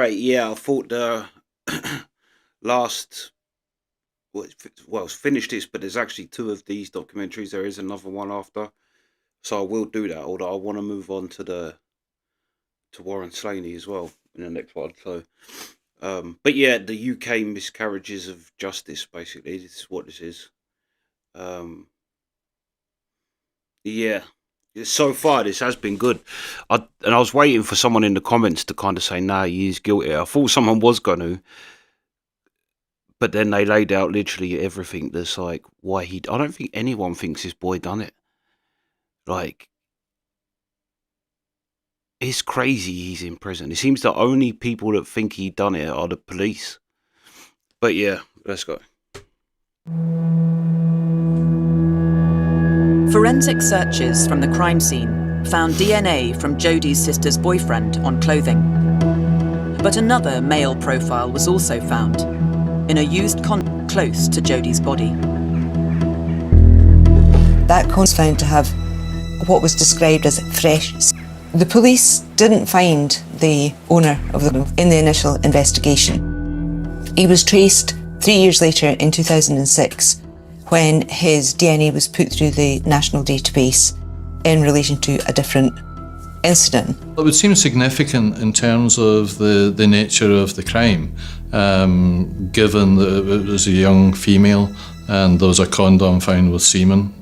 great. Yeah, I thought the last it's finished this, but there's actually two of these documentaries. There is another one after, so I will do that. Although I want to move on to Warren Slaney as well in the next one. So, but yeah, the UK miscarriages of justice. Basically, this is what this is. Yeah. So far, this has been good. I was waiting for someone in the comments to kind of say, "Nah, he's guilty." I thought someone was going to, but then they laid out literally everything that's like why he. I don't think anyone thinks this boy done it. Like, it's crazy he's in prison. It seems the only people that think he done it are the police. But yeah, let's go. Forensic searches from the crime scene found DNA from Jodi's sister's boyfriend on clothing. But another male profile was also found in a used condom close to Jodi's body. That condom was found to have what was described as fresh. The police didn't find the owner of the condom in the initial investigation. He was traced 3 years later in 2006 when his DNA was put through the national database in relation to a different incident. It would seem significant in terms of the nature of the crime, given that it was a young female and there was a condom found with semen.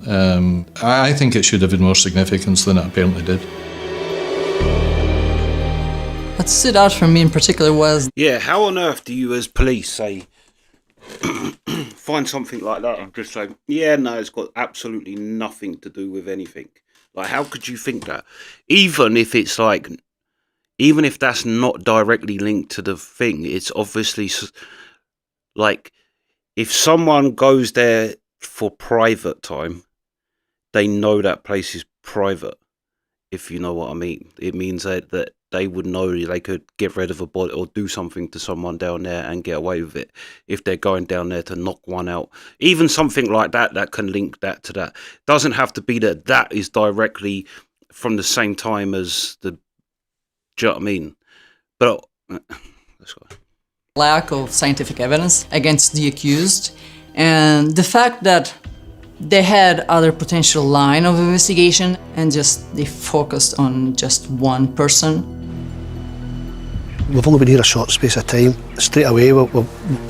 I think it should have been more significance than it apparently did. What stood out for me in particular was... Yeah, how on earth do you as police say, find something like that and just say, yeah, no, it's got absolutely nothing to do with anything? Like, how could you think that? Even if it's like, even if that's not directly linked to the thing, it's obviously like, if someone goes there for private time, they know that place is private, if you know what I mean. It means that they would know they could get rid of a body or do something to someone down there and get away with it if they're going down there to knock one out. Even something like that can link that to that. Doesn't have to be that is directly from the same time as the... Do you know what I mean? But let's go. Lack of scientific evidence against the accused, and the fact that they had other potential line of investigation and just they focused on just one person. We've only been here a short space of time. Straight away we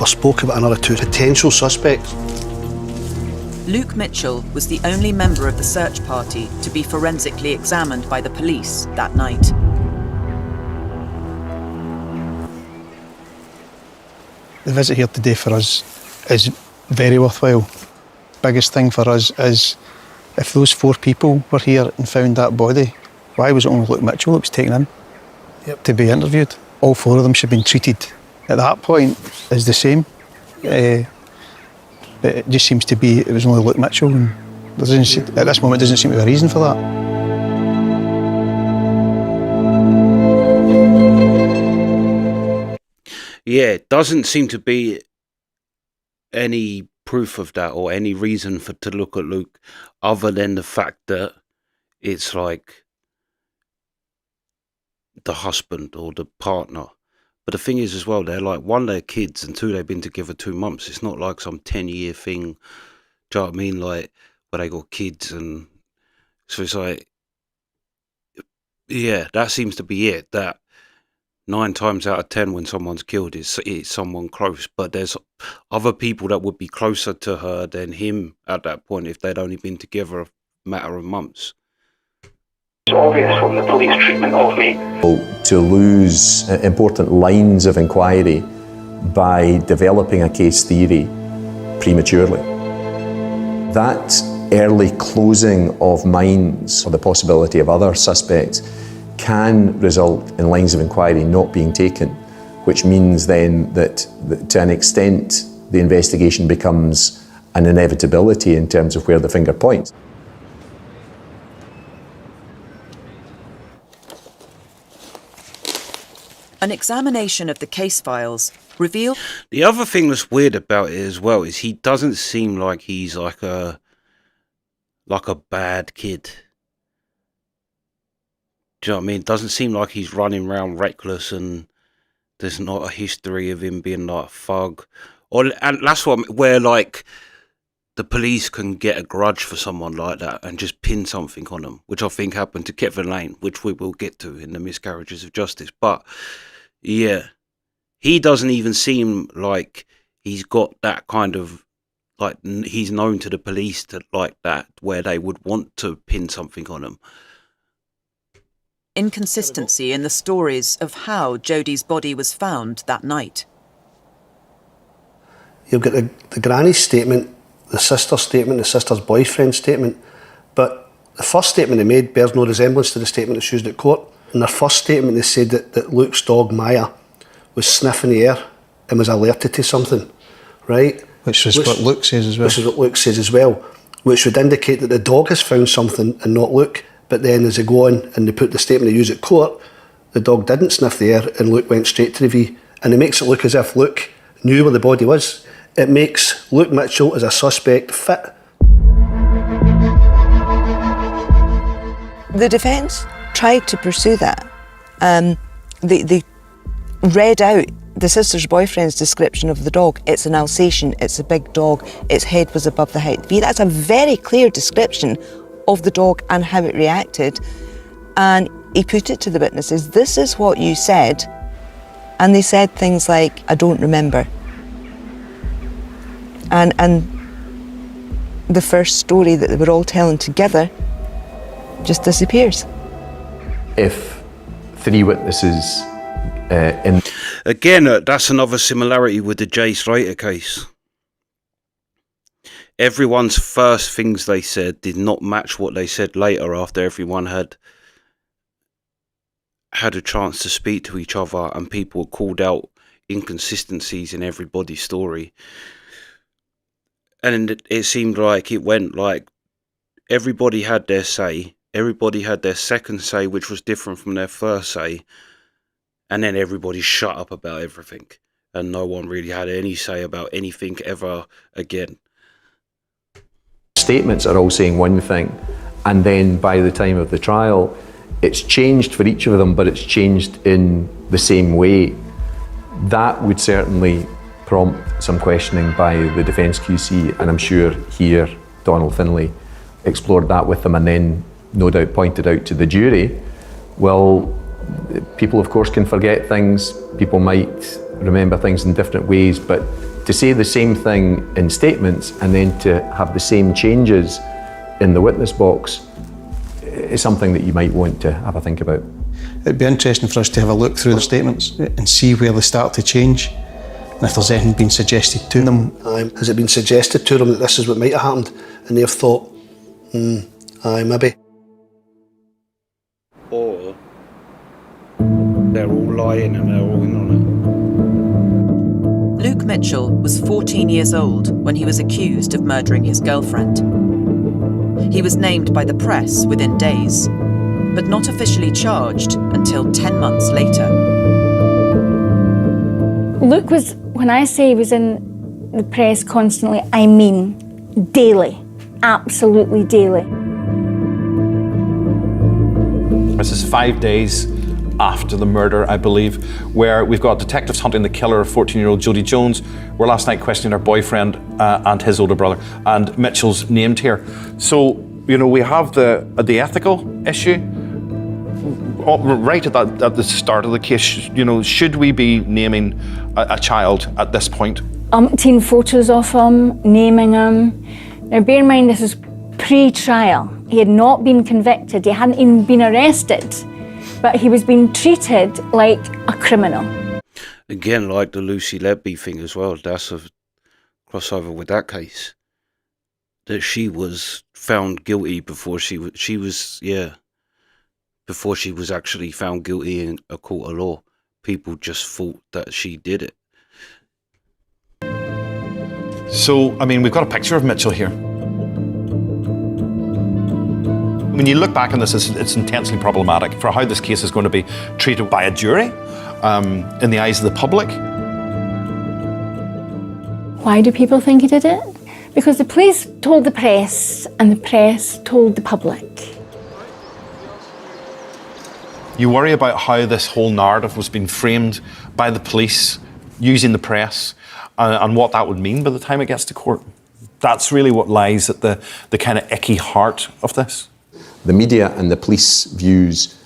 spoke about another two potential suspects. Luke Mitchell was the only member of the search party to be forensically examined by the police that night. The visit here today for us is very worthwhile. Biggest thing for us is if those 4 people were here and found that body, why was it only Luke Mitchell that was taken in to be interviewed? All 4 of them should have been treated at that point as the same. But it just seems to be it was only Luke Mitchell, and at this moment doesn't seem to be a reason for that. Yeah, it doesn't seem to be any proof of that or any reason to look at Luke other than the fact that it's like the husband or the partner. But the thing is as well, they're like, 1, they're kids, and 2, they've been together 2 months. It's not like some 10-year thing. Do you know what I mean? Like, where they got kids, and so it's like, yeah, that seems to be it. That 9 times out of 10 when someone's killed, it's someone close. But there's other people that would be closer to her than him at that point if they'd only been together a matter of months. It's obvious from the police treatment of me. To lose important lines of inquiry by developing a case theory prematurely. That early closing of minds or the possibility of other suspects can result in lines of inquiry not being taken, which means then that to an extent the investigation becomes an inevitability in terms of where the finger points. An examination of the case files revealed... The other thing that's weird about it as well is he doesn't seem like he's like a bad kid. Do you know what I mean? It doesn't seem like he's running around reckless and there's not a history of him being like a thug, and that's where like the police can get a grudge for someone like that and just pin something on them, which I think happened to Kevin Lane, which we will get to in the Miscarriages of Justice. But yeah, he doesn't even seem like he's got that kind of, like, he's known to the police to like that, where they would want to pin something on him. Inconsistency in the stories of how Jodi's body was found that night. You've got the granny's statement, the sister's statement, the sister's boyfriend's statement, but the first statement they made bears no resemblance to the statement that's used at court. In their first statement they said that Luke's dog Maya was sniffing the air and was alerted to something, right? Which is what Luke says as well. Which is what Luke says as well, which would indicate that the dog has found something and not Luke. But then as they go on and they put the statement they use at court, the dog didn't sniff the air and Luke went straight to the V. And it makes it look as if Luke knew where the body was. It makes Luke Mitchell as a suspect fit. The defence tried to pursue that. They read out the sister's boyfriend's description of the dog. It's an Alsatian, it's a big dog, its head was above the height of the V. That's a very clear description of the dog and how it reacted. And he put it to the witnesses, this is what you said. And they said things like, I don't remember. And the first story that they were all telling together just disappears. If 3 witnesses Again, that's another similarity with the Jay Slater case. Everyone's first things they said did not match what they said later after everyone had a chance to speak to each other and people called out inconsistencies in everybody's story. And it seemed like it went like everybody had their say, everybody had their second say, which was different from their first say, and then everybody shut up about everything and no one really had any say about anything ever again. statements are all saying one thing, and then by the time of the trial, it's changed for each of them, but it's changed in the same way. That would certainly prompt some questioning by the defence QC, and I'm sure here Donald Finlay explored that with them and then no doubt pointed out to the jury, well, people of course can forget things, people might remember things in different ways, but to say the same thing in statements and then to have the same changes in the witness box is something that you might want to have a think about. It'd be interesting for us to have a look through the statements and see where they start to change and if there's anything been suggested to them. Has it been suggested to them that this is what might have happened and they've thought, maybe. Or they're all lying and they're all in on it. Luke Mitchell was 14 years old when he was accused of murdering his girlfriend. He was named by the press within days, but not officially charged until 10 months later. Luke was, when I say he was in the press constantly, I mean daily, absolutely daily. This is 5 days after the murder, I believe, where we've got detectives hunting the killer of 14-year-old Jodi Jones. We're last night questioning her boyfriend and his older brother, and Mitchell's named here. So, you know, we have the ethical issue right at the start of the case. You know, should we be naming a child at this point? Umpteen photos of him, naming him. Now, bear in mind, this is pre-trial. He had not been convicted. He hadn't even been arrested. But he was being treated like a criminal. Again, like the Lucy Lebby thing as well, that's a crossover with that case. That she was found guilty before before she was actually found guilty in a court of law. People just thought that she did it. So, I mean, we've got a picture of Mitchell here. When you look back on this, it's intensely problematic for how this case is going to be treated by a jury, in the eyes of the public. Why do people think he did it? Because the police told the press and the press told the public. You worry about how this whole narrative was being framed by the police, using the press, and what that would mean by the time it gets to court. That's really what lies at the kind of icky heart of this. The media and the police views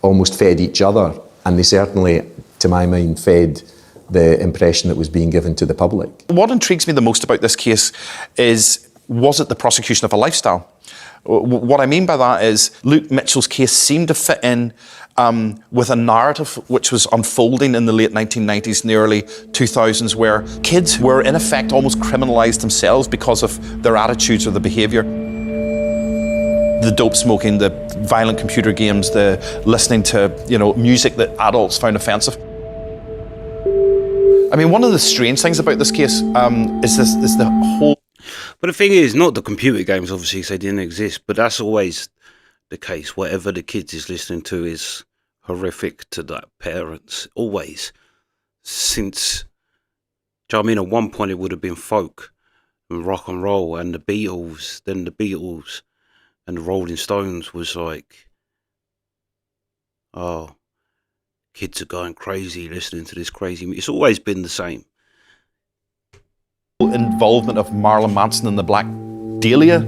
almost fed each other, and they certainly, to my mind, fed the impression that was being given to the public. What intrigues me the most about this case is, was it the prosecution of a lifestyle? What I mean by that is Luke Mitchell's case seemed to fit in with a narrative which was unfolding in the late 1990s and the early 2000s, where kids were in effect almost criminalised themselves because of their attitudes or the behaviour. The dope smoking, the violent computer games, the listening to music that adults found offensive. I mean, one of the strange things about this case is the whole. But the thing is, not the computer games, obviously, because they didn't exist, but that's always the case. Whatever the kids is listening to is horrific to that parents, always. Since, do you know what I mean? At one point it would have been folk and rock and roll and the Beatles, then the Beatles and the Rolling Stones was like, oh, kids are going crazy listening to this crazy music. It's always been the same. Involvement of Marilyn Manson and the Black Dahlia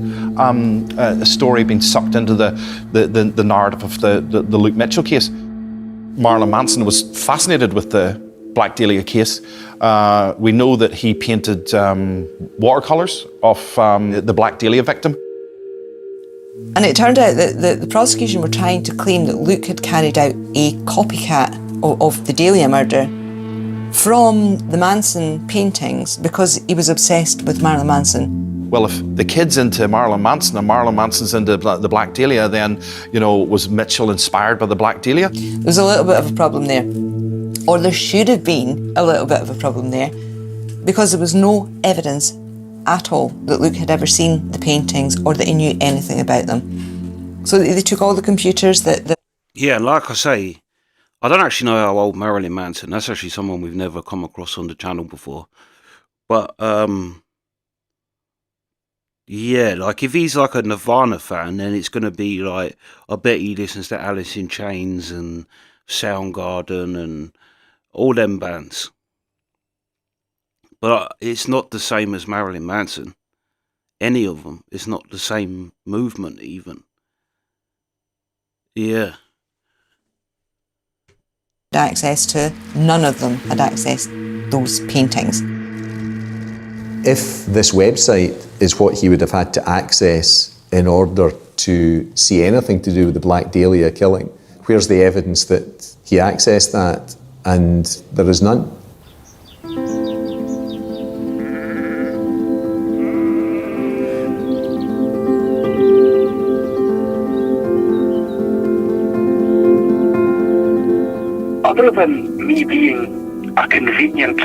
story being sucked into the narrative of the Luke Mitchell case. Marilyn Manson was fascinated with the Black Dahlia case. We know that he painted watercolours of the Black Dahlia victim. And it turned out that the prosecution were trying to claim that Luke had carried out a copycat of the Dahlia murder from the Manson paintings because he was obsessed with Marilyn Manson. Well, if the kid's into Marilyn Manson and Marilyn Manson's into the Black Dahlia, then, was Mitchell inspired by the Black Dahlia? There's a little bit of a problem there. Or there should have been a little bit of a problem there because there was no evidence at all that Luke had ever seen the paintings or that he knew anything about them. So they took all the computers that... Yeah, like I say, I don't actually know how old Marilyn Manson. That's actually someone we've never come across on the channel before. But, yeah, like if he's like a Nirvana fan, then it's going to be like, I bet he listens to Alice in Chains and Soundgarden and all them bands. But it's not the same as Marilyn Manson. Any of them. It's not the same movement even. Yeah. access to, none of them had accessed those paintings. If this website is what he would have had to access in order to see anything to do with the Black Dahlia killing, where's the evidence that he accessed that? And there is none. Other than me being a convenient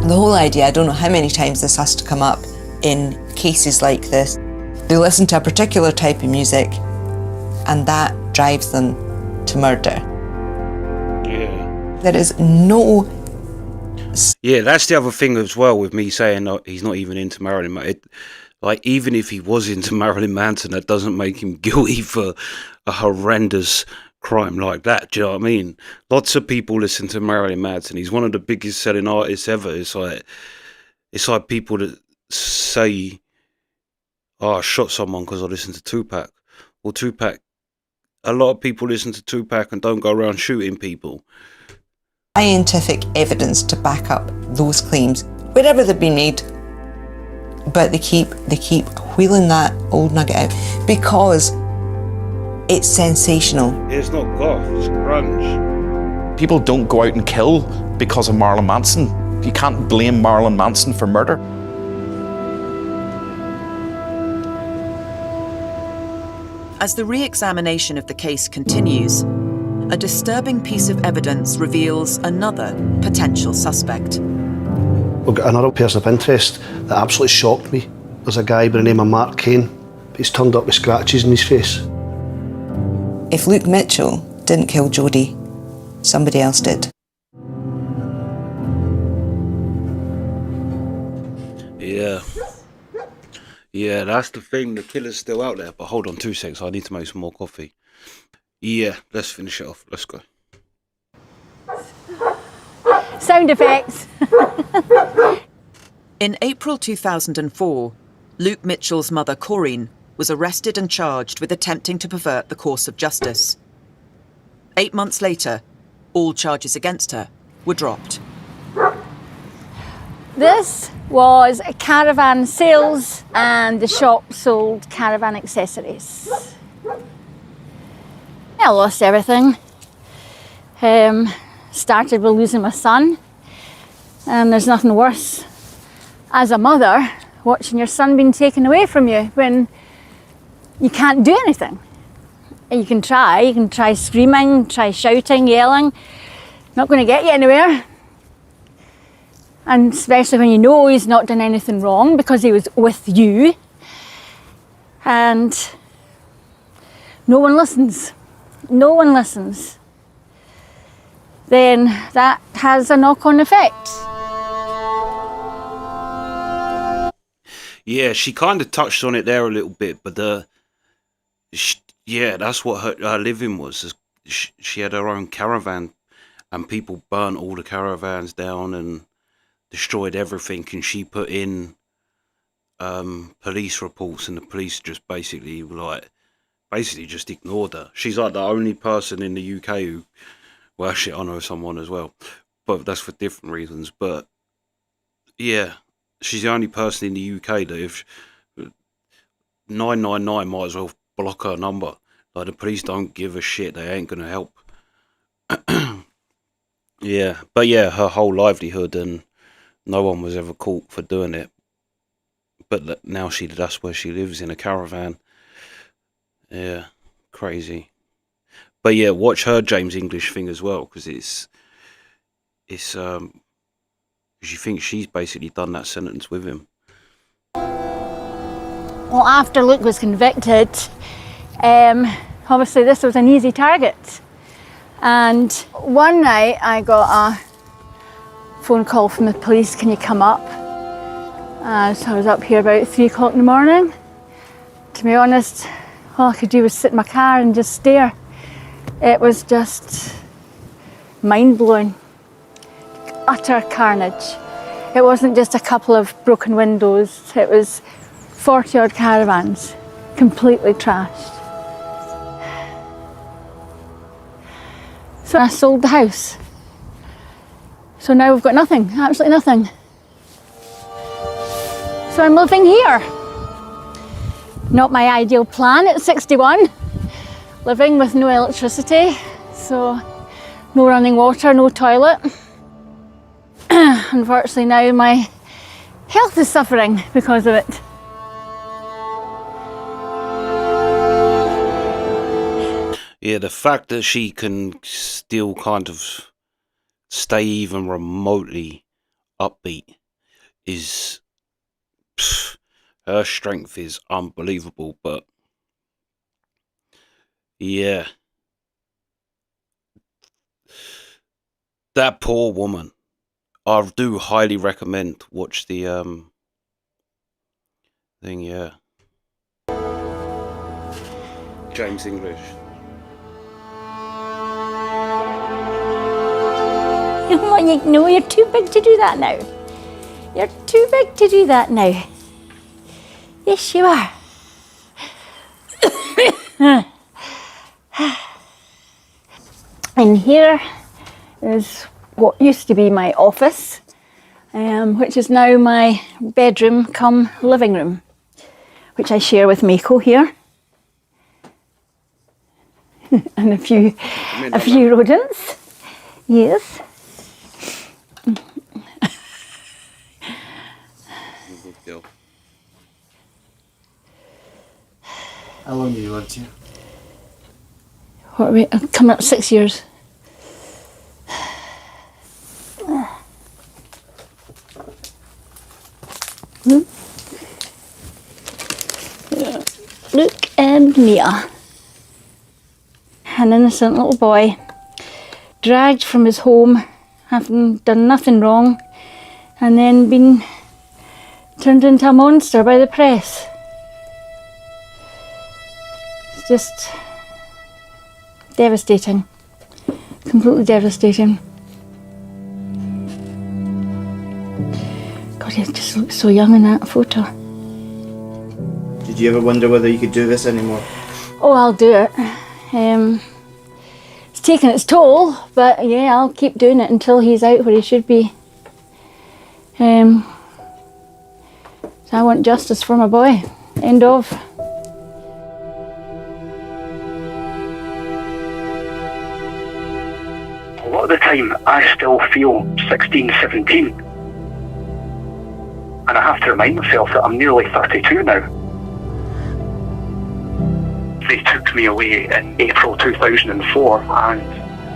The whole idea, I don't know how many times this has to come up in cases like this. They listen to a particular type of music and that drives them to murder. Yeah. There is no... Yeah, that's the other thing as well with me saying he's not even into Marilyn Manson. Like, even if he was into Marilyn Manson, that doesn't make him guilty for a horrendous crime like that. Do you know what I mean? Lots of people listen to Marilyn Manson. He's one of the biggest selling artists ever. It's like people that say, "Oh, I shot someone because I listened to Tupac." Well, Tupac, a lot of people listen to Tupac and don't go around shooting people. Scientific evidence to back up those claims, wherever they've been made, but they keep wheeling that old nugget out because it's sensational. It's not goth, it's grunge. People don't go out and kill because of Marilyn Manson. You can't blame Marilyn Manson for murder. As the re-examination of the case continues, a disturbing piece of evidence reveals another potential suspect. We've got another person of interest that absolutely shocked me. There's a guy by the name of Mark Kane. He's turned up with scratches in his face. If Luke Mitchell didn't kill Jodi, somebody else did. Yeah. Yeah, that's the thing. The killer's still out there. But hold on 2 seconds. I need to make some more coffee. Yeah, let's finish it off. Let's go. Sound effects. In April 2004, Luke Mitchell's mother, Corinne, was arrested and charged with attempting to pervert the course of justice. 8 months later, all charges against her were dropped. This was a caravan sales, and the shop sold caravan accessories. I lost everything. Started with losing my son, and there's nothing worse as a mother watching your son being taken away from you when you can't do anything. You can try screaming, try shouting, yelling, not going to get you anywhere. And especially when you know he's not done anything wrong because he was with you. And no one listens. No one listens. Then that has a knock-on effect. Yeah, she kind of touched on it there a little bit, but yeah, that's what her living was. She had her own caravan, and people burnt all the caravans down and destroyed everything, and she put in police reports, and the police just basically just ignored her. She's like the only person in the UK who, well, shit, I know someone as well, but that's for different reasons. But yeah, she's the only person in the UK that if 999 might as well block her number. Like, the police don't give a shit. They ain't gonna help. Yeah, but yeah, her whole livelihood, and no one was ever caught for doing it. But now that's where she lives, in a caravan. Yeah, crazy. But yeah, watch her James English thing as well, because it's because you think she's basically done that sentence with him. Well, after Luke was convicted, obviously this was an easy target. And one night I got a phone call from the police, can you come up? So I was up here about 3 o'clock in the morning. To be honest, all I could do was sit in my car and just stare. It was just mind-blowing. Utter carnage. It wasn't just a couple of broken windows, it was 40 odd caravans, completely trashed. So I sold the house. So now we've got nothing, absolutely nothing. So I'm living here. Not my ideal plan at 61. Living with no electricity, so no running water, no toilet. Unfortunately now my health is suffering because of it. Yeah, the fact that she can still kind of stay even remotely upbeat is... her strength is unbelievable, but... yeah. That poor woman. I do highly recommend watch the thing, yeah. James English. No, you're too big to do that now. You're too big to do that now. Yes, you are. And here is what used to be my office, which is now my bedroom cum living room, which I share with Mako here. And a few rodents. Yes. How long have you lived here? what are we, coming up 6 years. Luke and Mia. An innocent little boy, dragged from his home, having done nothing wrong, and then been turned into a monster by the press. It's just devastating, completely devastating. God, he just looks so young in that photo. Did you ever wonder whether you could do this anymore? Oh, I'll do it. It's taken its toll, but yeah, I'll keep doing it until he's out where he should be. So I want justice for my boy. End of. A lot of the time, I still feel 16, 17. And I have to remind myself that I'm nearly 32 now. They took me away in April 2004 and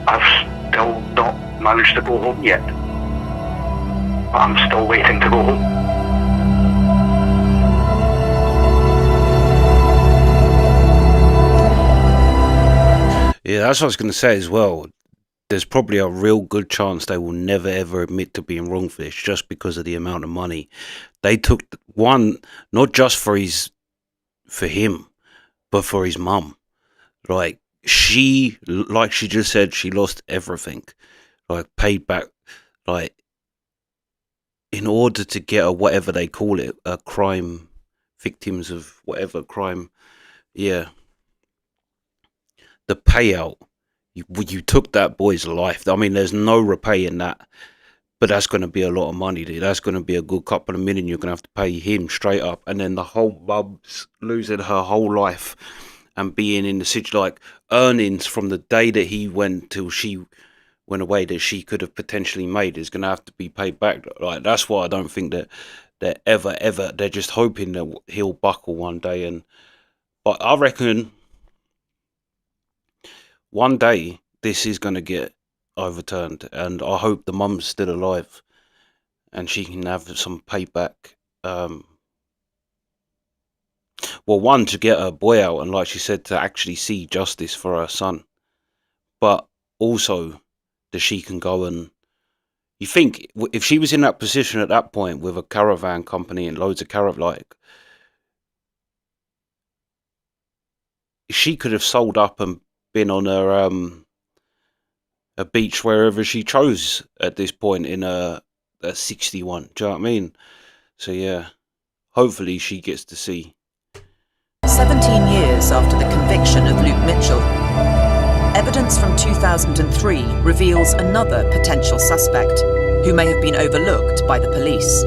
I've still not managed to go home yet. I'm still waiting to go home. Yeah, that's what I was going to say as well. There's probably a real good chance they will never ever admit to being wrong for this, just because of the amount of money they took. One, not just for him, but for his mum. Like she just said, she lost everything, like paid back, like in order to get a whatever they call it, a crime, victims of whatever crime. Yeah, the payout. You took that boy's life. I mean, there's no repaying that, but that's going to be a lot of money, dude. That's going to be a good couple of million you're going to have to pay him straight up. And then the whole mum's losing her whole life and being in the situation, like earnings from the day that he went till she went away that she could have potentially made is going to have to be paid back. Like, that's why I don't think that they're ever, they're just hoping that he'll buckle one day. But I reckon one day this is going to get overturned, and I hope the mum's still alive and she can have some payback. Well, one, to get her boy out, and like she said, to actually see justice for her son, but also that she can go and, you think if she was in that position at that point with a caravan company and loads of she could have sold up and been on her a beach wherever she chose at this point in a 61. Do you know what I mean? So yeah, hopefully she gets to see. 17 years after the conviction of Luke Mitchell, evidence from 2003 reveals another potential suspect who may have been overlooked by the police.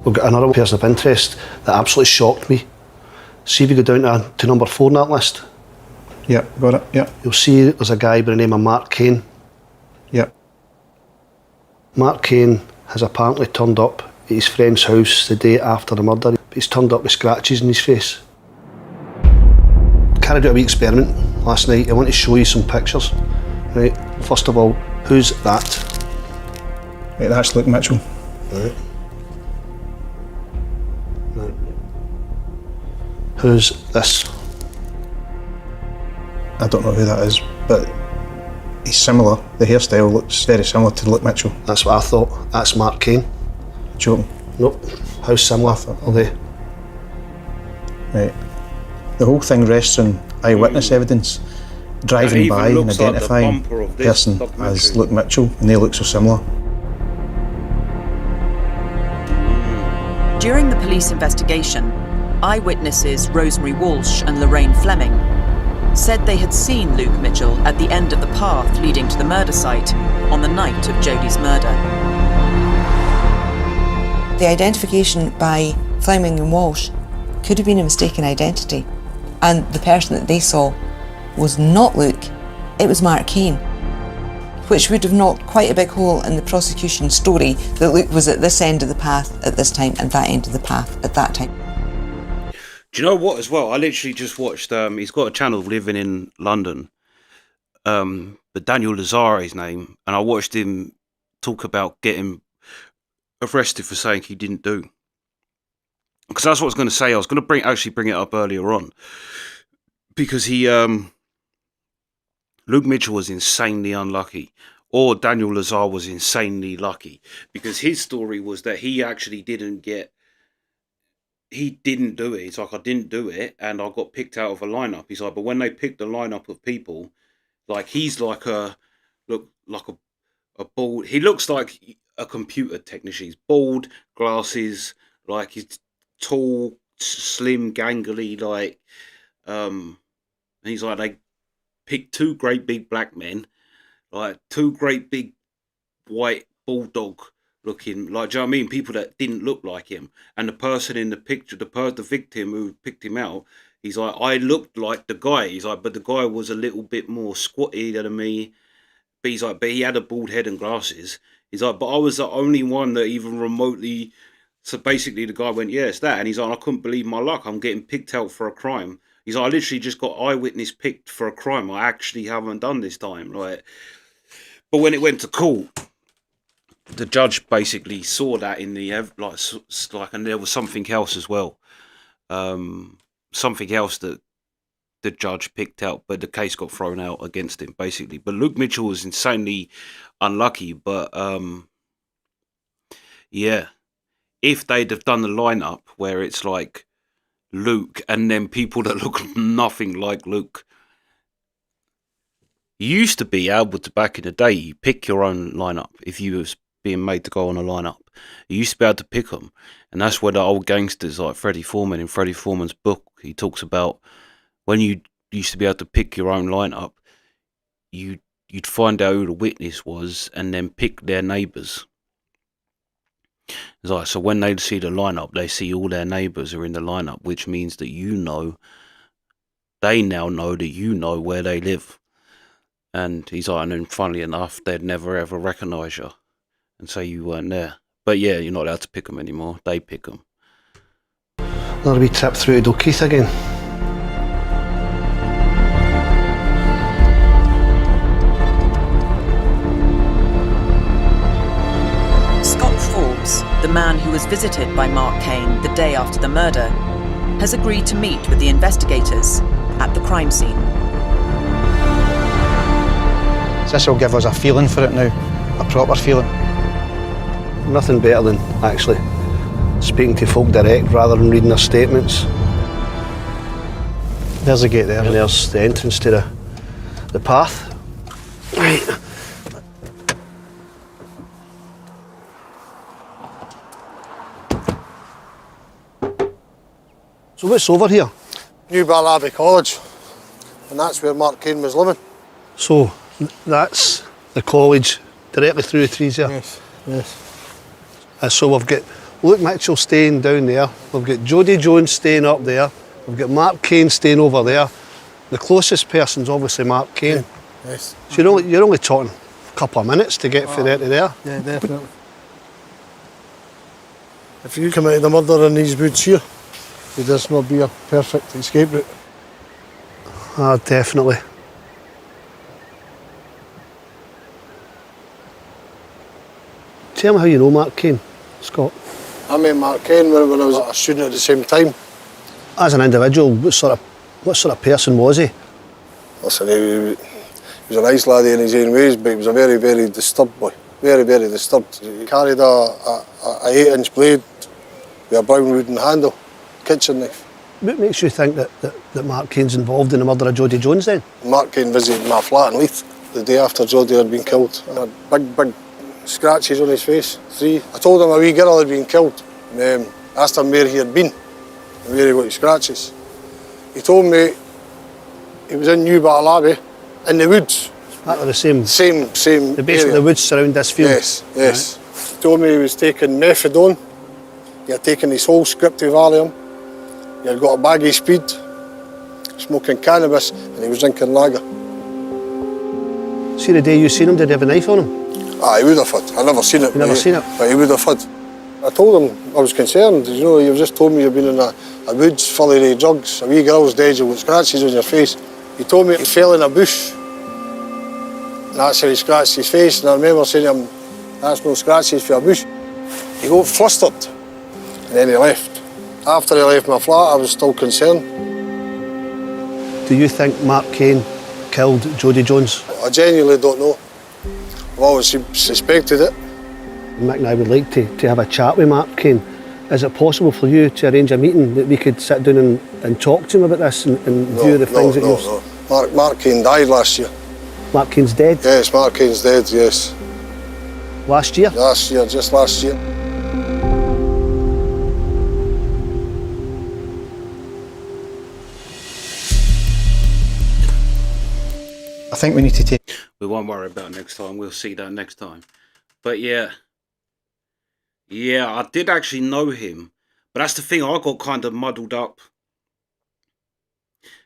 We've got another person of interest that absolutely shocked me. See if you go down to number 4 on that list. Yeah, got it, yeah. You'll see there's a guy by the name of Mark Kane. Yeah. Mark Kane has apparently turned up at his friend's house the day after the murder. He's turned up with scratches in his face. Carried out a wee experiment last night. I want to show you some pictures. Right, first of all, who's that? Right, that's Luke Mitchell. Right. Right. Who's this? I don't know who that is, but he's similar. The hairstyle looks very similar to Luke Mitchell. That's what I thought. That's Mark Kane. Joking? Nope. How similar are they? Right. The whole thing rests on eyewitness evidence. Driving by and identifying the person as Luke Mitchell, and they look so similar. During the police investigation, eyewitnesses Rosemary Walsh and Lorraine Fleming said they had seen Luke Mitchell at the end of the path leading to the murder site on the night of Jodi's murder. The identification by Fleming and Walsh could have been a mistaken identity, and the person that they saw was not Luke, it was Mark Kane, which would have knocked quite a big hole in the prosecution's story that Luke was at this end of the path at this time and that end of the path at that time. Do you know what as well? I literally just watched, he's got a channel living in London, but Daniel Lazzare's name, and I watched him talk about getting arrested for saying he didn't do. Because that's what I was going to say. I was going to bring it up earlier on. Because Luke Mitchell was insanely unlucky. Or Daniel Lazzare was insanely lucky. Because his story was that he actually didn't do it. He's like, I didn't do it, and I got picked out of a lineup. He's like, but when they picked a lineup of people, like he's like a bald. He looks like a computer technician. He's bald, glasses, like he's tall, slim, gangly, like. And he's like, they picked two great big black men, like two great big white bulldog looking, like, do you know what I mean? People that didn't look like him. And the person in the picture, the victim who picked him out, he's like, I looked like the guy. He's like, but the guy was a little bit more squatty than me. But he's like, but he had a bald head and glasses. He's like, but I was the only one that even remotely. So basically, the guy went, yeah, it's that. And he's like, I couldn't believe my luck. I'm getting picked out for a crime. He's like, I literally just got eyewitness picked for a crime I actually haven't done this time. Like, but when it went to court, the judge basically saw that in the like, and there was something else as well, something else that the judge picked out, but the case got thrown out against him basically. But Luke Mitchell was insanely unlucky. But yeah, if they'd have done the lineup where it's like Luke and then people that look nothing like Luke. You used to be able to, back in the day, you pick your own lineup if you was being made to go on a lineup. You used to be able to pick them. And that's where the old gangsters like Freddie Foreman, in Freddie Foreman's book, he talks about when you used to be able to pick your own lineup, you'd find out who the witness was and then pick their neighbours. It's like, so when they see the lineup, they see all their neighbours are in the lineup, which means that they now know that you know where they live. And he's like, and then funnily enough, they'd never ever recognise you and say you weren't there. But yeah, you're not allowed to pick them anymore. They pick them. Another wee trip through to Dalkeith again. The man who was visited by Mark Cain the day after the murder, has agreed to meet with the investigators at the crime scene. This will give us a feeling for it now, a proper feeling. Nothing better than actually speaking to folk direct rather than reading their statements. There's a gate there. And there's the entrance to the path. Right. So what's over here? New Balabi College, and that's where Mark Cain was living. So that's the college directly through the trees there? Yes, yes. So we've got Luke Mitchell staying down there, we've got Jodi Jones staying up there, we've got Mark Cain staying over there. The closest person's obviously Mark Cain. Yes. So you're only talking a couple of minutes to get from there to there. Yeah, definitely. If you come out of the murder in these woods here, would this not be a perfect escape route? Ah, definitely. Tell me how you know Mark Cain, Scott. I met Mark Cain when I was a student at the same time. As an individual, what sort of person was he? Listen, he was a nice laddie in his own ways, but he was a very, very disturbed boy. Very, very disturbed. He carried a 8-inch blade with a brown wooden handle, kitchen knife. What makes you think that Mark Cain's involved in the murder of Jodi Jones then? Mark Cain visited my flat in Leith the day after Jodi had been killed. He had big scratches on his face, 3. I told him a wee girl had been killed. Asked him where he had been and where he got his scratches. He told me he was in New Balabi, in the woods. That were the same? Same The base area. of the woods surround this field? Yes, yes. Right. He told me he was taking methadone, he had taken his whole script of Valium, he had got a bag of speed, smoking cannabis, and he was drinking lager. See the day you seen him, did he have a knife on him? Ah, he would have had. I never seen it. You never seen it? But he would have had. I told him I was concerned. You know, you've just told me you've been in a woods full of drugs. A wee girl's dead, you've got scratches on your face. He told me he fell in a bush. And that's how he scratched his face. And I remember saying to him, that's no scratches for a bush. He got flustered. And then he left. After he left my flat, I was still concerned. Do you think Mark Kane killed Jodi Jones? I genuinely don't know. I've always suspected it. Mick and I would like to have a chat with Mark Kane. Is it possible for you to arrange a meeting that we could sit down and talk to him about this and view the things that you've... No. Mark Kane died last year. Mark Kane's dead? Yes, Mark Kane's dead, yes. Last year? Last year, just last year. I think we need to take... We won't worry about it next time. We'll see that next time. But yeah. Yeah, I did actually know him. But that's the thing. I got kind of muddled up.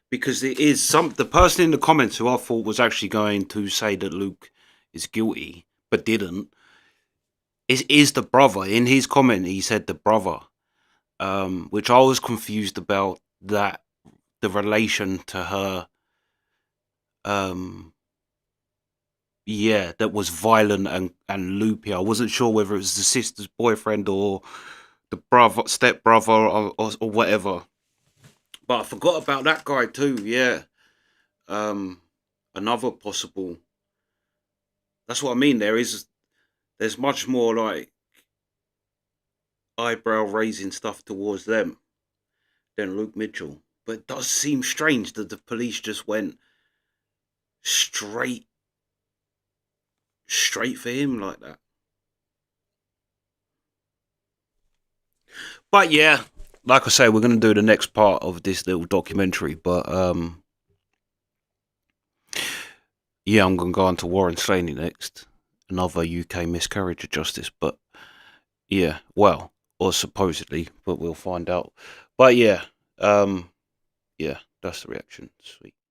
Because it is the person in the comments who I thought was actually going to say that Luke is guilty, but didn't, is the brother. In his comment, he said the brother. Which I was confused about, that the relation to her... yeah, that was violent and loopy. I wasn't sure whether it was the sister's boyfriend or the stepbrother or whatever. But I forgot about that guy too, yeah. Another possible... That's what I mean, there's much more like eyebrow raising stuff towards them than Luke Mitchell. But it does seem strange that the police just went straight for him like that. But yeah, like I say, we're going to do the next part of this little documentary. But yeah, I'm going to go on to Warren Slaney next. Another UK miscarriage of justice. But yeah, well, or supposedly, but we'll find out. But yeah, yeah, that's the reaction. Sweet.